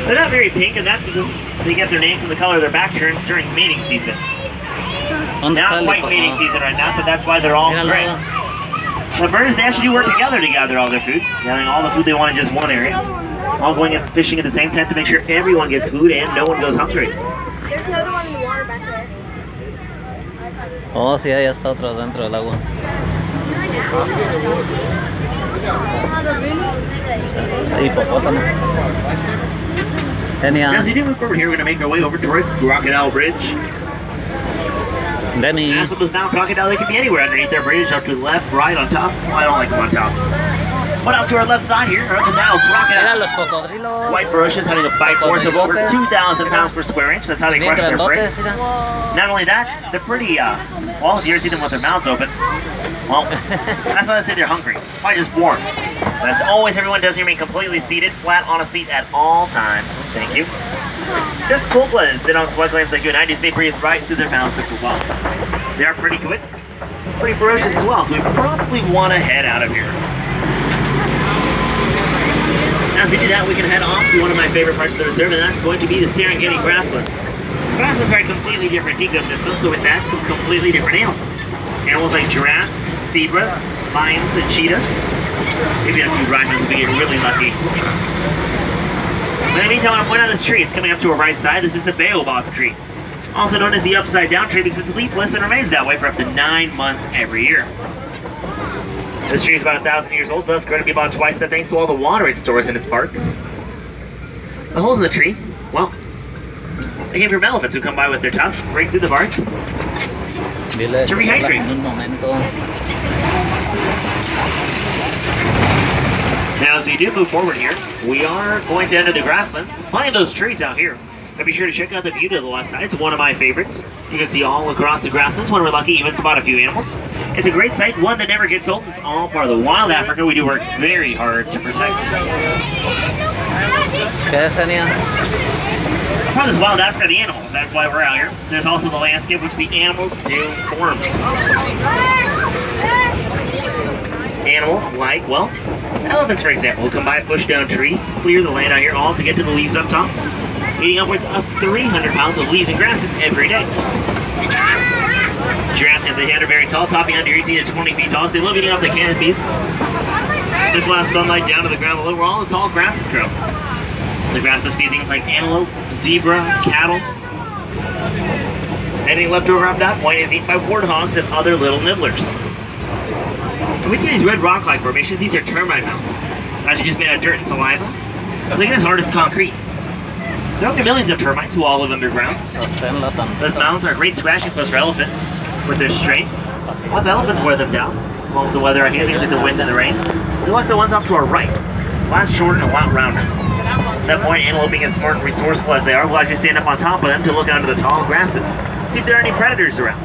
They're not very pink, and that's because they get their name from the color of their back turns during mating season. Not quite mating season right now, so that's why they're all gray. The birds, they actually do work together to gather all their food, gathering all the food they want in just one area. All going and fishing at the same time to make sure everyone gets food and no one goes hungry. There's another one in the water back there. Oh, sí, allá está otro dentro del agua. Hipopótamo. Genial. As we do move forward here, we're going to make our way over towards Crocodile Bridge. Demi. As with those now crocodile, they can be anywhere underneath their bridge, up to the left, right, on top. Well, I don't like them on top. But out to our left side here are the Nile crocodile. Los cocodrilos. Quite ferocious, having a bite force of over 2,000 pounds per square inch. That's how they crush their prey. Not only that, they're pretty, well, if you ever see them with their mouths open, well, that's why I say they're hungry. Probably just warm. But as always, everyone does remain completely seated, flat on a seat at all times. Thank you. Just cool blooded, they don't sweat glands like you and I do. They breathe right through their mouths to cool off. They are pretty good, pretty ferocious as well, so we probably want to head out of here. As we do that, we can head off to one of my favorite parts of the reserve, and that's going to be the Serengeti grasslands. Grasslands are a completely different ecosystem, so with that come completely different animals. Animals like giraffes, zebras, lions, and cheetahs. Maybe a few rhinos if we get really lucky. But in the meantime, I want to point out this tree. It's coming up to our right side. This is the baobab tree, also known as the upside down tree because it's leafless and remains that way for up to 9 months every year. This tree is about 1,000 years old, thus going to be about twice that thanks to all the water it stores in its bark. The holes in the tree, well, they came from elephants who come by with their tusks, break through the bark to rehydrate. Now, as we do move forward here, we are going to enter the grasslands. Plenty of those trees out here. So be sure to check out the view to the left side. It's one of my favorites. You can see all across the grasslands. When we're lucky, even spot a few animals. It's a great sight, one that never gets old. It's all part of the wild Africa we do work very hard to protect. Part of this wild Africa, the animals. That's why we're out here. There's also the landscape which the animals do form. Animals like, well, elephants, for example, who come by, push down trees, clear the land out here, all to get to the leaves up top, eating upwards of 300 pounds of leaves and grasses every day. Giraffes at the head are very tall, topping under 18 to 20 feet tall, so they love eating up the canopies. This allows sunlight down to the ground below where all the tall grasses grow. The grasses feed things like antelope, zebra, cattle. Anything left over at that point is eaten by warthogs and other little nibblers. When we see these red rock-like formations, these are termite mounds. Actually just made out of dirt and saliva. Look at this hard as concrete. There are millions of termites who all live underground. Those mounds are a great scratching post for elephants with their strength. Once elephants wear them down, along with the weather out here, things like the wind and the rain, they're like the ones off to our right. A lot shorter and a lot rounder. At that point, antelope being as smart and resourceful as they are, we'll actually stand up on top of them to look under the tall grasses. See if there are any predators around.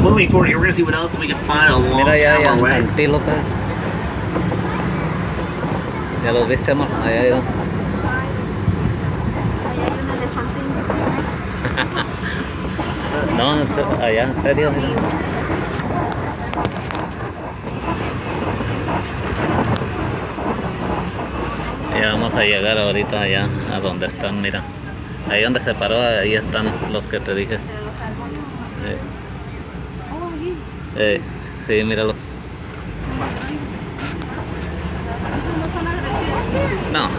Moving forward here, we're going to see what else we can find along our way. Antílopes. ¿Ya los viste, amor? Allá hay uno. No, allá, en serio. Ya vamos a llegar ahorita allá, a donde están, mira. Ahí donde se paró, ahí están los que te dije. Sí, míralos. No.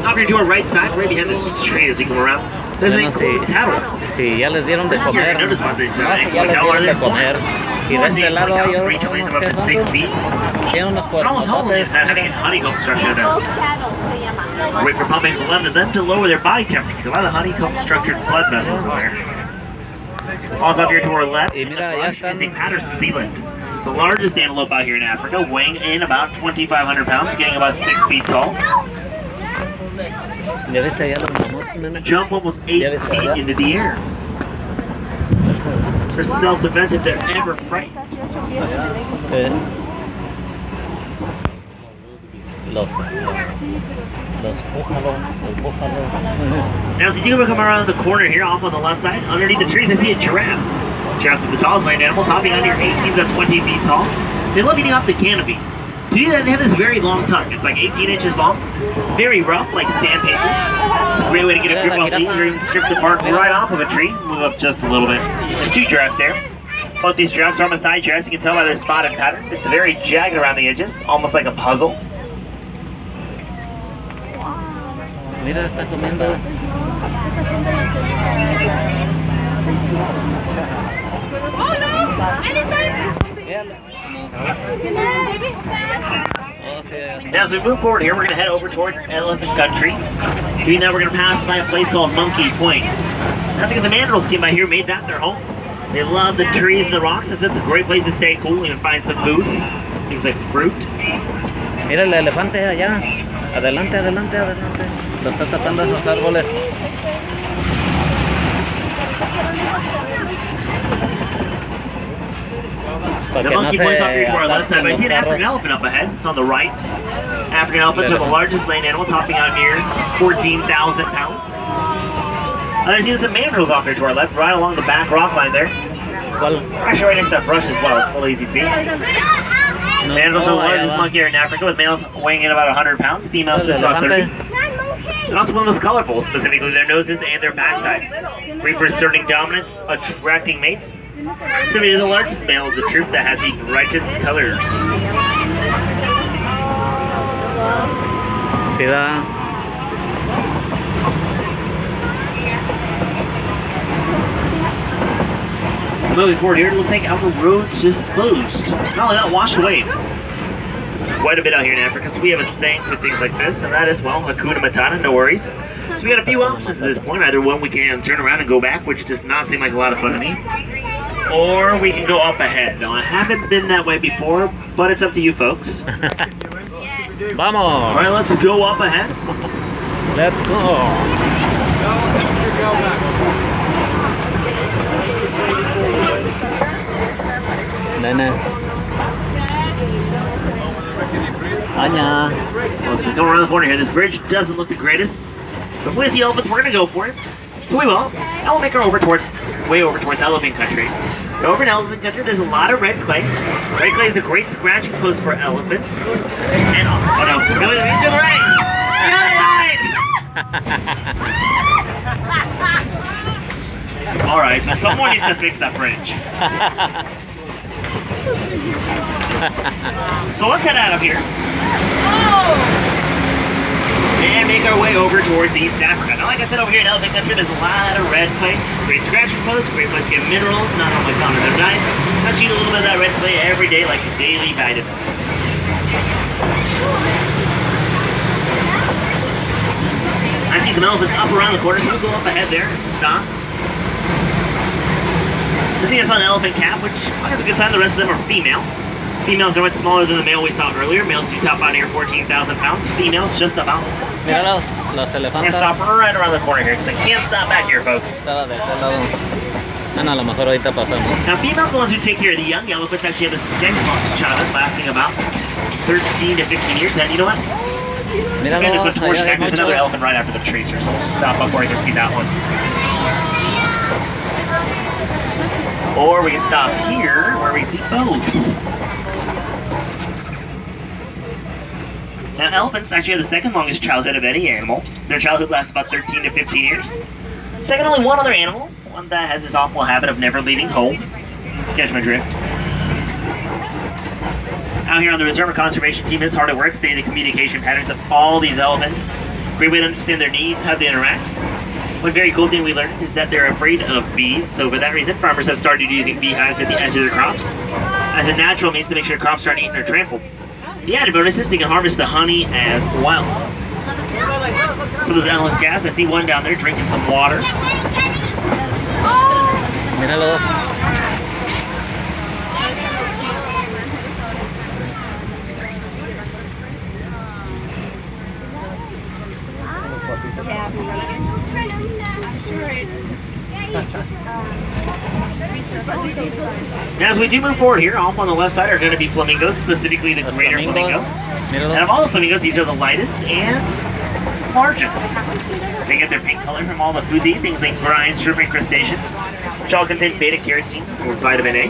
Up here to our right side, right behind this tree as we come around, there's a cattle. Sí, ya les dieron de comer. No, sí, ya les dieron de comer. Y de este lado hay unos que tienen unos cuernotes. Honeycomb structure there. Great for pumping blood to them to lower their body temperature. A lot of honeycomb structured blood vessels in there. Also up here to our left is the Patterson's eland. The largest antelope out here in Africa, weighing in about 2,500 pounds, getting about 6 feet tall. ¿Ya viste allá los mamuts, nena? Jump almost 8 Yeah, it's feet that. into the air. For self-defense if they're ever frightened. Eh. Los búfalos. Now, so you can come around the corner here, off on the left side. Underneath the trees, I see a giraffe. Giraffes are the tallest land animal, topping on near 18 to 20 feet tall. They love eating off the canopy. To do that, they have this very long tongue. It's like 18 inches long, very rough, like sandpaper. It's a great way to get a grip on meat. You can strip the bark right off of a tree. Move up just a little bit. There's 2 giraffes there. Both these giraffes are Maasai giraffes. You can tell by their spotted pattern. It's very jagged around the edges, almost like a puzzle. Mira, está comiendo. Now, as we move forward here, we're going to head over towards Elephant Country. Doing that, we're going to pass by a place called Monkey Point. That's because the mandrills came by here, made that their home. They love the trees and the rocks. It's a great place to stay cool and find some food. Things like fruit. Mira el elefante allá. Adelante, adelante, adelante. Lo está tapando esos árboles. The monkey point's off here to our left side, but I see an African elephant up ahead. It's on the right. African elephants are the largest land animal, topping out near 14,000 pounds. I see some mandrills off here to our left, right along the back rock line there. ¿Cuál? Actually, right next to that brush as well. It's a little easy to see. Mandrills are the largest monkey here in Africa, with males weighing in about 100 pounds, females just about 30. And also one of the most colorful, specifically their noses and their backsides. Great for asserting dominance, attracting mates. Similar to the largest male of the troop that has the brightest colors. Sí da. Moving forward here, it looks like our road's just closed. Not only that, washed away. It's quite a bit out here in Africa, so we have a saying for things like this, and that is, well, Hakuna Matata, no worries. So we got a few options at this point. Either one, we can turn around and go back, which does not seem like a lot of fun to me. Or we can go up ahead. Now, I haven't been that way before, but it's up to you folks. Vamos. All right, let's go up ahead. Let's go. Nene. Anya. Well, as we come around the corner here, this bridge doesn't look the greatest. But if we see elephants, we're gonna go for it. So we will. And we'll make our way over towards Elephant Country. Over in Elephant Country, there's a lot of red clay. Red clay is a great scratching post for elephants. And oh no, really, to the right! All right, so someone needs to fix that bridge. So let's head out of here. And make our way over towards East Africa. Now, like I said, over here in Elephant Country, there's a lot of red clay. Great scratching post, great place to get minerals, not only found in their diets. Touch eat a little bit of that red clay every day like a daily vitamin. I see some elephants up around the corner, so we'll go up ahead there and stop. The thing I saw an elephant calf, which is a good sign. The rest of them are females. Females are much smaller than the male we saw earlier. Males do top out near 14,000 pounds. Females just about 10. Mira los I'm elefantes. gonna stop right around the corner here because I can't stop back here, folks. Estaba de este lado. Bueno, a lo mejor ahorita pasamos. Now, females are the ones who take care of the young. Elephants actually have the second longest childhood, lasting about 13 to 15 years. And you know what? Mira So los, allá hay there's another muchos. elephant right after the tree here, so we'll stop up where you can see that one. Or we can stop here where we see both. Now, elephants actually have the second longest childhood of any animal. Their childhood lasts about 13 to 15 years. Second, only one other animal, one that has this awful habit of never leaving home. Catch my drift. Out here on the Reserve and Conservation Team, it's hard at work studying the communication patterns of all these elephants. Great way to understand their needs, how they interact. One very cool thing we learned is that they're afraid of bees, so for that reason, farmers have started using beehives at the edge of their crops as a natural means to make sure crops aren't eaten or trampled. The added bonus is they can harvest the honey as well. So there's elephant calves. I see one down there drinking some water. Míralos. Now, as we do move forward here, off on the left side are going to be flamingos, specifically the greater flamingo. And of all the flamingos, these are the lightest and largest. They get their pink color from all the food they eat, things like brine, shrimp, and crustaceans, which all contain beta-carotene or vitamin A.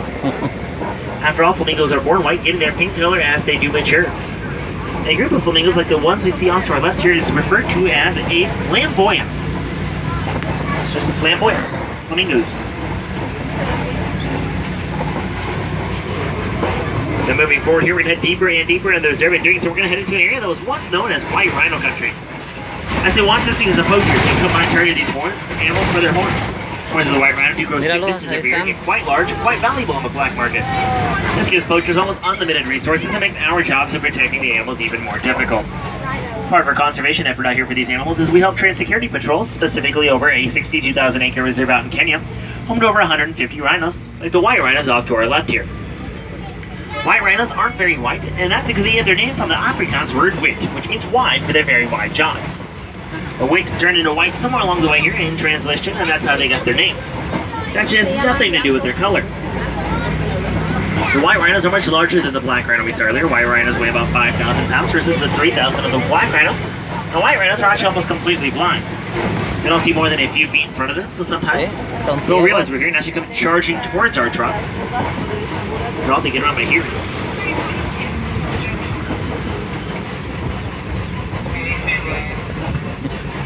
After all, flamingos are born white, getting their pink color as they do mature. A group of flamingos like the ones we see off to our left here is referred to as a flamboyance. It's just a flamboyance. Flamingos. Then moving forward here, we're going to head deeper and deeper into those urban doings, so we're going to head into an area that was once known as white rhino country. I say once this because the poachers can combine target these animals for their horns. Horns of the white rhino do grow 6 inches every year and get quite large and quite valuable on the black market. This gives poachers almost unlimited resources and makes our jobs of protecting the animals even more difficult. Part of our conservation effort out here for these animals is we help train security patrols, specifically over a 62,000 acre reserve out in Kenya, home to over 150 rhinos, like the white rhinos off to our left here. White rhinos aren't very white, and that's because they get their name from the Afrikaans word wit, which means wide for their very wide jaws. A wit turned into white somewhere along the way here in translation, and that's how they got their name. That actually has nothing to do with their color. The white rhinos are much larger than the black rhino we saw earlier. White rhinos weigh about 5,000 pounds versus the 3,000 of the black rhino. The white rhinos are actually almost completely blind. They don't see more than a few feet in front of them, so sometimes they'll realize we're here and actually come charging towards our trucks. They're all thinking around my hearing.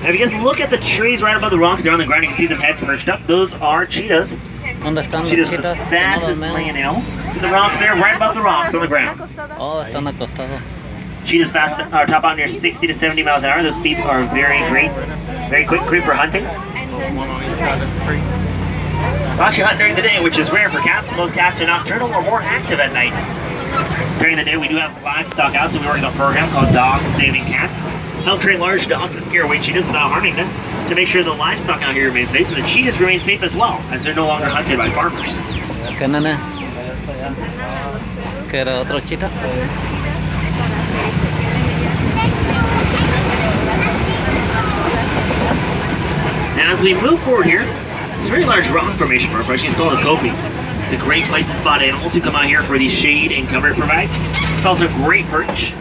Now, if you guys look at the trees right above the rocks there on the ground, you can see some heads perched up. Those are cheetahs. Cheetahs are the fastest laying animal. See the rocks there, right above the rocks on the ground. Oh, están acostados. Cheetahs top out near 60 to 70 miles an hour. Those speeds are very great, very quick, great for hunting. We'll actually hunt during the day, which is rare for cats. Most cats are nocturnal or more active at night. During the day, we do have livestock out, so we work on a program called Dogs Saving Cats. Help train large dogs to scare away cheetahs without harming them, to make sure the livestock out here remain safe, and the cheetahs remain safe as well, as they're no longer hunted by farmers. ¿Qué, nene? ¿Qué era otro cheetah? Now, as we move forward here, this very large rock formation we're approaching is called a kopi. It's a great place to spot animals who come out here for the shade and cover it provides. It's also a great perch.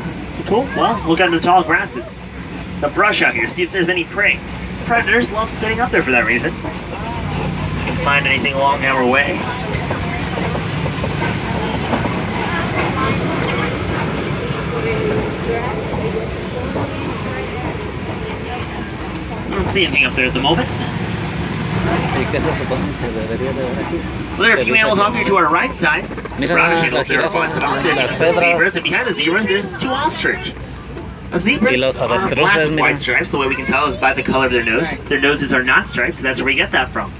Cool. Well, look out into the tall grasses. The brush out here, see if there's any prey. Predators love sitting up there for that reason. So we can find anything along our way. I don't see anything up there at the moment. Well, there are a few animals off here to our right side. There's some zebras, and behind the zebras, there's 2 ostrich. Zebras are black with white stripes. The way we can tell is by the color of their nose. Their noses are not striped, so that's where we get that from.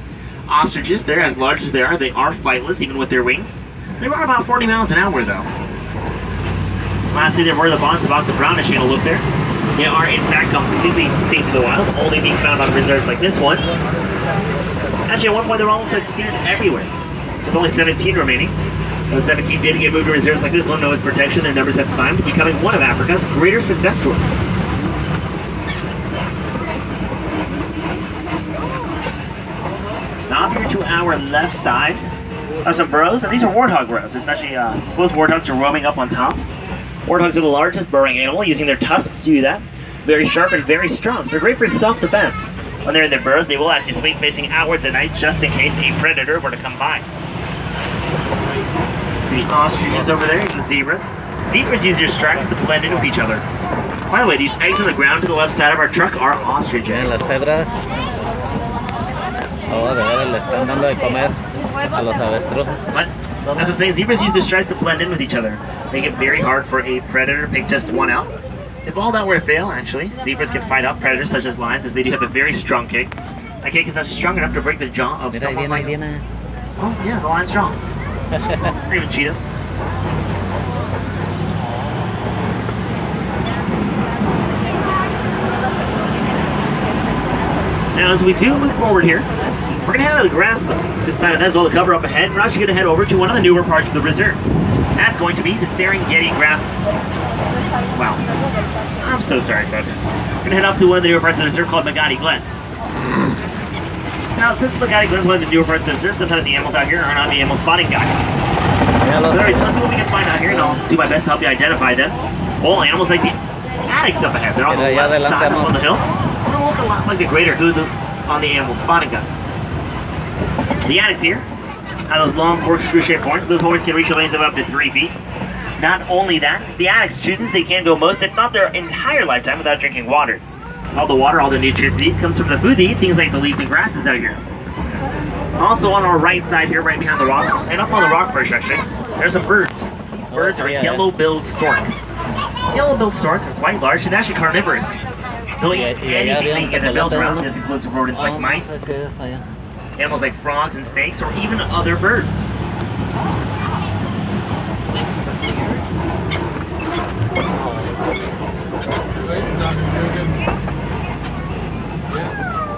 Ostriches, they're as large as they are flightless, even with their wings. They run about 40 miles an hour, though. Lastly, there were the bonds about the brownish antelope there. They are, in fact, completely extinct in the wild, only being found on reserves like this one. Actually, at one point, there were almost extinct everywhere, with only 17 remaining. Those 17 did get moved to reserves like this one, known with protection. Their numbers have climbed, becoming one of Africa's greater success stories. Now, up here to our left side are some burrows, and these are warthog burrows. It's actually, both warthogs are roaming up on top. Warthogs are the largest burrowing animal, using their tusks to do that. Very sharp and very strong. So they're great for self-defense. When they're in their burrows, they will actually sleep facing outwards at night, just in case a predator were to come by. See the ostriches over there, and the zebras. Zebras use their stripes to blend in with each other. By the way, these eggs on the ground to the left side of our truck are ostrich eggs. Las cebras. Oh, de veras le están dando de comer a los avestruces. What? As I say, zebras use their stripes to blend in with each other. Make it very hard for a predator to pick just one out. If all that were a fail, actually, zebras can fight off predators such as lions, as they do have a very strong kick. That kick is actually strong enough to break the jaw of someone like... Oh, yeah, the lion's strong. Or even cheetahs. Now, as we do move forward here, We're gonna head out of the grasslands. Good sign of that as well to cover up ahead. We're actually gonna head over to one of the newer parts of the reserve. That's going to be the Serengeti Grasslands. Wow. I'm so sorry, folks. We're gonna head up to one of the newer parts of the reserve called Magadi Glen. Now, since Magadi Glen is one of the newer parts of the reserve, sometimes the animals out here are not the animal spotting guide. But anyways, let's see what we can find out here, and I'll do my best to help you identify them. All animals like the addax up ahead. They're on the left side up on the hill. They look a lot like the greater hoodoo on the animal spotting guide. The addax here have those long corkscrew-shaped horns. Those horns can reach a length of up to 3 feet. Not only that, the addax chooses they can go most, if not their entire lifetime, without drinking water. So all the water, all the nutrients they eat comes from the food they eat, things like the leaves and grasses out here. Also on our right side here, right behind the rocks, and up on the rock perch actually, there's some birds. These birds are a yellow-billed stork. Yellow-billed stork are quite large and actually carnivorous. They'll eat anything they can get their bills around. This includes rodents like mice, animals like frogs and snakes, or even other birds.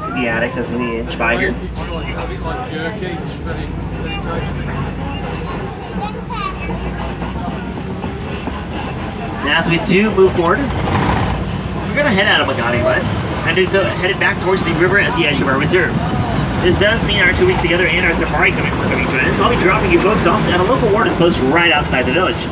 See the addax as we inch by here. And as we do move forward, we're going to head out of Magadi Glen and doing so headed back towards the river at the edge of our reserve. This does mean our 2 weeks together and our safari coming to an end, so I'll be dropping you folks off at a local warden's post right outside the village.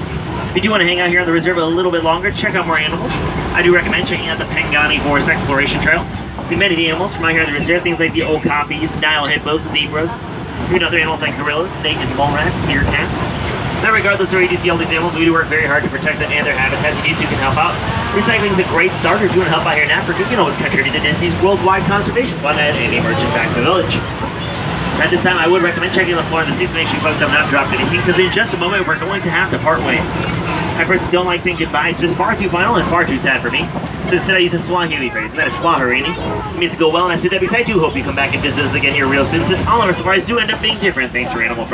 If you do want to hang out here on the reserve a little bit longer, check out more animals. I do recommend checking out the Pangani Forest Exploration Trail. See many of the animals from out here in the reserve, things like the okapis, Nile hippos, zebras, even other animals like gorillas, naked mole rats, meerkats. Now, regardless of where you do see all these animals, we do work very hard to protect them and their habitats. If you too can help out, recycling is a great start. If you want to help out here in Africa, you can always contribute to Disney's Worldwide Conservation Fund at any merchant back to the village. At this time, I would recommend checking the floor and the seats to make sure you folks have not dropped anything, because in just a moment, we're going to have to part ways. I personally don't like saying goodbye. It's just far too final and far too sad for me. So instead, I use a Swahili phrase, and that is Kwaherini. It means to go well, and I say that because I do hope you come back and visit us again here real soon, since all of our safaris do end up being different thanks to Animal Friends.